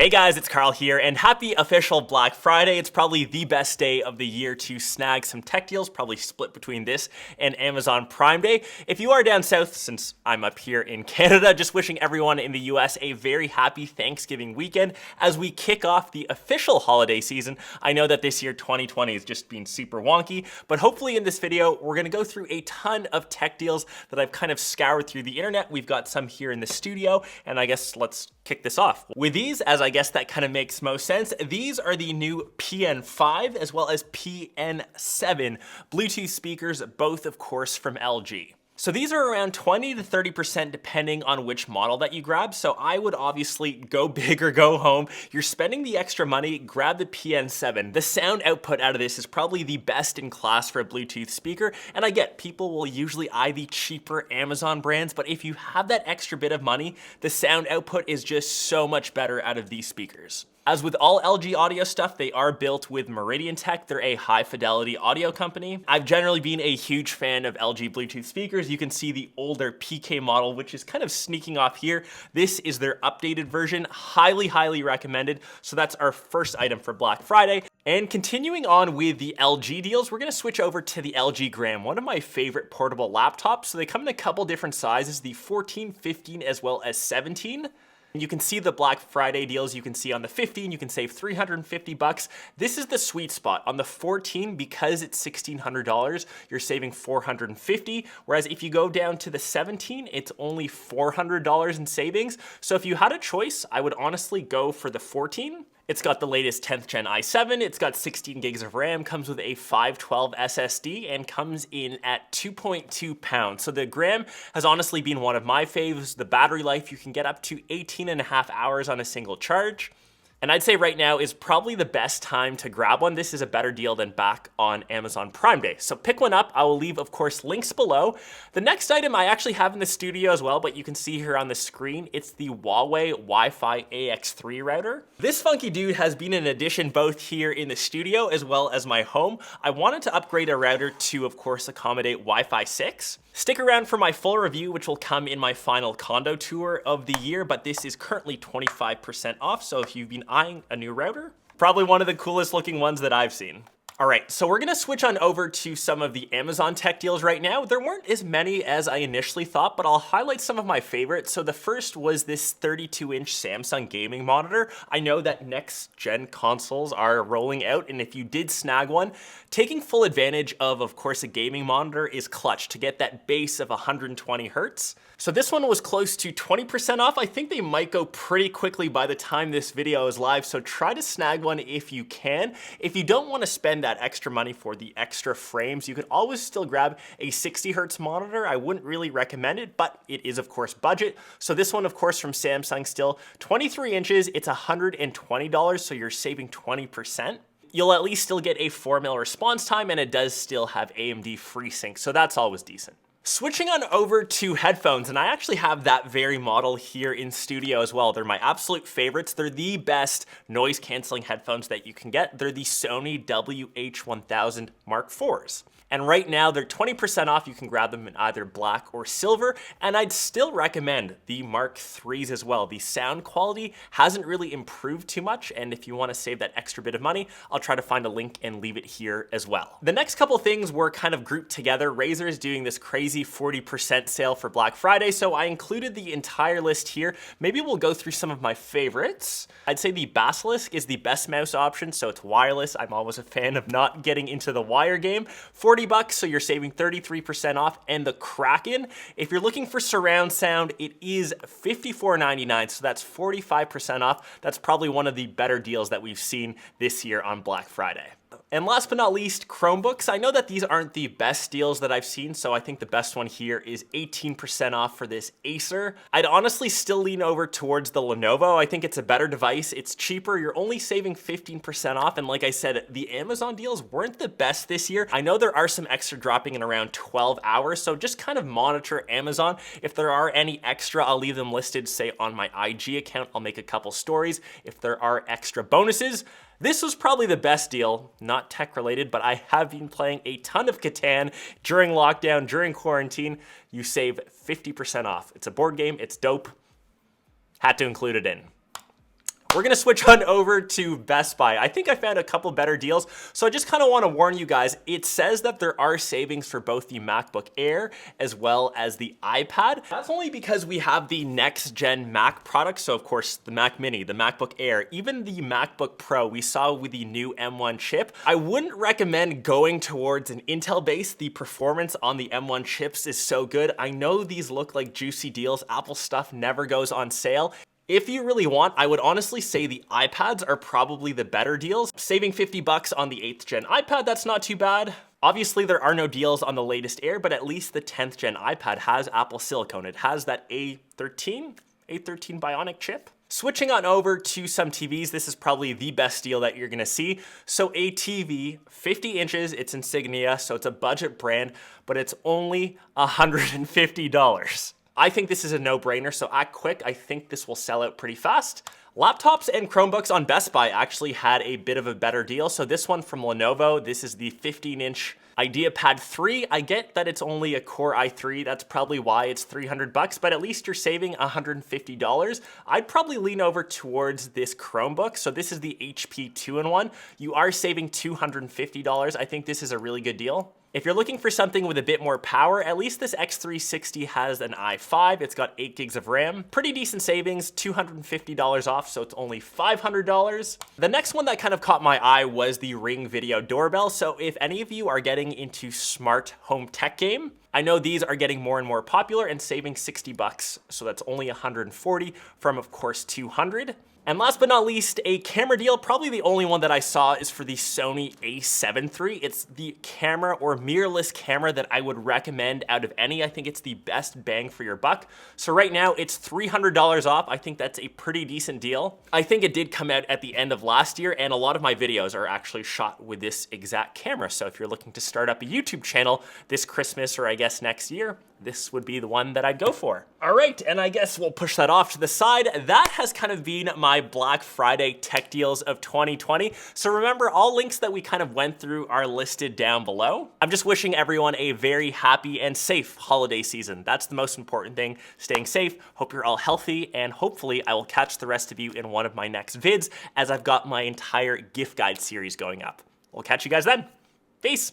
Hey guys, it's Karl here, and happy official Black Friday. It's probably the best day of the year to snag some tech deals, probably split between this and Amazon Prime Day. If you are down south, since I'm up here in Canada, just wishing everyone in the US a very happy Thanksgiving weekend as we kick off the official holiday season. I know that this year 2020 has just been super wonky, but hopefully in this video, we're gonna go through a ton of tech deals that I've kind of scoured through the internet. We've got some here in the studio, and I guess let's kick this off. With these, as I guess that kind of makes most sense, these are the new PN5 as well as PN7 Bluetooth speakers, both of course from LG. So these are around 20 to 30% depending on which model that you grab. So I would obviously go big or go home. You're spending the extra money, grab the PN7. The sound output out of this is probably the best in class for a Bluetooth speaker. And I get people will usually eye the cheaper Amazon brands, but if you have that extra bit of money, the sound output is just so much better out of these speakers. As with all LG audio stuff, they are built with Meridian Tech. They're a high fidelity audio company. I've generally been a huge fan of LG Bluetooth speakers. You can see the older PK model, which is kind of sneaking off here. This is their updated version. Highly recommended. So that's our first item for Black Friday. And continuing on with the LG deals, we're gonna switch over to the LG Gram, one of my favorite portable laptops. So they come in a couple different sizes, the 14, 15, as well as 17. You can see the Black Friday deals you can see on the 15, you can save $350. This is the sweet spot. On the 14, because it's $1,600, you're saving $450. Whereas if you go down to the 17, it's only $400 in savings. So if you had a choice, I would honestly go for the 14. It's got the latest 10th gen i7, it's got 16 gigs of RAM, comes with a 512 SSD, and comes in at 2.2 pounds. So the Gram has honestly been one of my faves. The battery life, you can get up to 18.5 hours on a single charge. And I'd say right now is probably the best time to grab one. This is a better deal than back on Amazon Prime Day. So pick one up. I will leave, of course, links below. The next item I actually have in the studio as well, but you can see here on the screen, it's the Huawei Wi-Fi AX3 router. This funky dude has been an addition both here in the studio as well as my home. I wanted to upgrade a router to, of course, accommodate Wi-Fi 6. Stick around for my full review, which will come in my final condo tour of the year, but this is currently 25% off, so if you've been eyeing a new router, probably one of the coolest looking ones that I've seen. All right, so we're gonna switch on over to some of the Amazon tech deals right now. There weren't as many as I initially thought, but I'll highlight some of my favorites. So the first was this 32-inch Samsung gaming monitor. I know that next gen consoles are rolling out, and if you did snag one, taking full advantage of course, a gaming monitor is clutch to get that base of 120 hertz. So this one was close to 20% off. I think they might go pretty quickly by the time this video is live, so try to snag one if you can. If you don't want to spend that extra money for the extra frames, you can always still grab a 60 hertz monitor. I wouldn't really recommend it, but it is of course budget. So this one, of course, from Samsung still, 23 inches, it's $120, so you're saving 20%. You'll at least still get a 4mm response time, and it does still have AMD FreeSync, so that's always decent. Switching on over to headphones, and I actually have that very model here in studio as well. They're my absolute favorites. They're the best noise canceling headphones that you can get. They're the Sony WH-1000 Mark IVs. And right now they're 20% off. You can grab them in either black or silver. And I'd still recommend the Mark IIIs as well. The sound quality hasn't really improved too much. And if you want to save that extra bit of money, I'll try to find a link and leave it here as well. The next couple things were kind of grouped together. Razer is doing this crazy 40% sale for Black Friday. So I included the entire list here. Maybe we'll go through some of my favorites. I'd say the Basilisk is the best mouse option. So it's wireless. I'm always a fan of not getting into the wire game. $40, so you're saving 33% off. And the Kraken, if you're looking for surround sound, it is $54.99, so that's 45% off. That's probably one of the better deals that we've seen this year on Black Friday. And last but not least, Chromebooks. I know that these aren't the best deals that I've seen, so I think the best one here is 18% off for this Acer. I'd honestly still lean over towards the Lenovo. I think it's a better device. It's cheaper. You're only saving 15% off. And like I said, the Amazon deals weren't the best this year. I know there are some extra dropping in around 12 hours, so just kind of monitor Amazon. If there are any extra, I'll leave them listed, say on my IG account. I'll make a couple stories. If there are extra bonuses, this was probably the best deal, not tech related, but I have been playing a ton of Catan during lockdown, during quarantine. You save 50% off. It's a board game, it's dope. Had to include it in. We're gonna switch on over to Best Buy. I think I found a couple better deals, so I just kind of want to warn you guys, it says that there are savings for both the MacBook Air as well as the iPad. That's only because we have the next gen Mac products, so of course the Mac Mini, the MacBook Air, even the MacBook Pro we saw with the new M1 chip. I wouldn't recommend going towards an Intel base. The performance on the M1 chips is so good. I know these look like juicy deals. Apple stuff never goes on sale. If you really want, I would honestly say the iPads are probably the better deals. Saving 50 bucks on the 8th gen iPad, that's not too bad. Obviously, there are no deals on the latest Air, but at least the 10th gen iPad has Apple Silicon. It has that A13 Bionic chip. Switching on over to some TVs, this is probably the best deal that you're gonna see. So a TV, 50 inches, it's Insignia, so it's a budget brand, but it's only $150. I think this is a no-brainer, so act quick. I think this will sell out pretty fast. Laptops and Chromebooks on Best Buy actually had a bit of a better deal. So this one from Lenovo, this is the 15-inch IdeaPad 3. I get that it's only a Core i3. That's probably why it's 300 bucks, but at least you're saving $150. I'd probably lean over towards this Chromebook. So this is the HP 2-in-1. You are saving $250. I think this is a really good deal. If you're looking for something with a bit more power, at least this X360 has an i5. It's got 8 gigs of RAM. Pretty decent savings, $250 off, so it's only $500. The next one that kind of caught my eye was the Ring Video Doorbell. So if any of you are getting into smart home tech game, I know these are getting more and more popular and saving 60 bucks. So that's only 140 from, of course, 200. And last but not least, a camera deal. Probably the only one that I saw is for the Sony a7 III. It's the camera or mirrorless camera that I would recommend out of any. I think it's the best bang for your buck. So right now it's $300 off. I think that's a pretty decent deal. I think it did come out at the end of last year, and a lot of my videos are actually shot with this exact camera. So if you're looking to start up a YouTube channel this Christmas, or I guess next year, this would be the one that I'd go for. All right, and I guess we'll push that off to the side. That has kind of been my Black Friday tech deals of 2020. So remember, all links that we kind of went through are listed down below. I'm just wishing everyone a very happy and safe holiday season. That's the most important thing, staying safe. Hope you're all healthy, and hopefully I will catch the rest of you in one of my next vids as I've got my entire gift guide series going up. We'll catch you guys then. Peace.